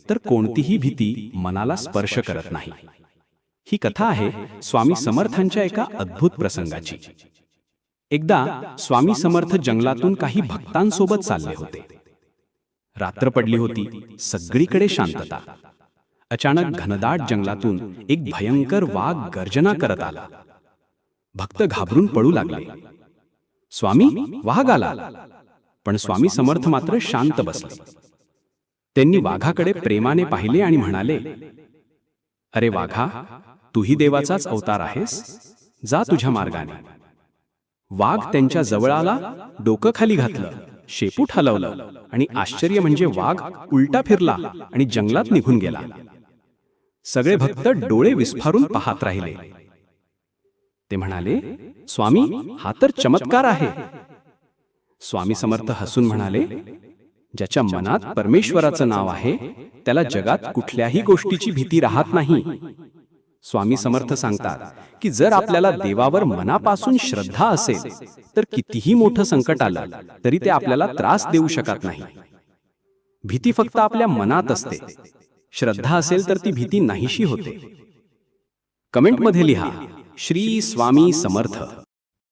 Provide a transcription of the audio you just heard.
तर कोणतीही भीती मनाला स्पर्श करत नाही. ही कथा आहे स्वामी समर्थांच्या एका अद्भुत प्रसंगाची. एकदा स्वामी समर्थ जंगलातून काही भक्तांसोबत चालले होते. रात्र पडली होती, सगळीकडे शांतता. अचानक घनदाट जंगलातून एक भयंकर वाघ गर्जना करत आला. भक्त घाबरून पळू लागले. स्वामी, वाघ आला. पण स्वामी समर्थ मात्र शांत बसले. त्यांनी वाघाकडे प्रेमाने पाहिले आणि म्हणाले, अरे वाघा, तूही देवाचाच अवतार आहेस, जा तुझ्या मार्गाने. वाघ त्यांच्या जवळ आला, डोकं खाली घातलं, शेपूट हलवलं आणि आश्चर्य म्हणजे वाघ उलटा फिरला आणि जंगलात निघून गेला. सगळे भक्त डोळे विस्फारून पाहत राहिले. ते म्हणाले, स्वामी, हा तर चमत्कार आहे. स्वामी समर्थ हसून म्हणाले, ज्याच्या मनात परमेश्वराचं नाव आहे त्याला जगात कुठल्याही गोष्टीची भीती राहत नाही. स्वामी समर्थ सांगतात की जर आपल्याला देवावर मनापासून श्रद्धा असेल तर कितीही मोठं संकट आलं तरी ते आपल्याला त्रास देऊ शकत नाही. भीती फक्त आपल्या मनात असते. श्रद्धा असेल तर ती भीती नाहीशी होते. कमेंटमध्ये लिहा, श्री स्वामी समर्थ.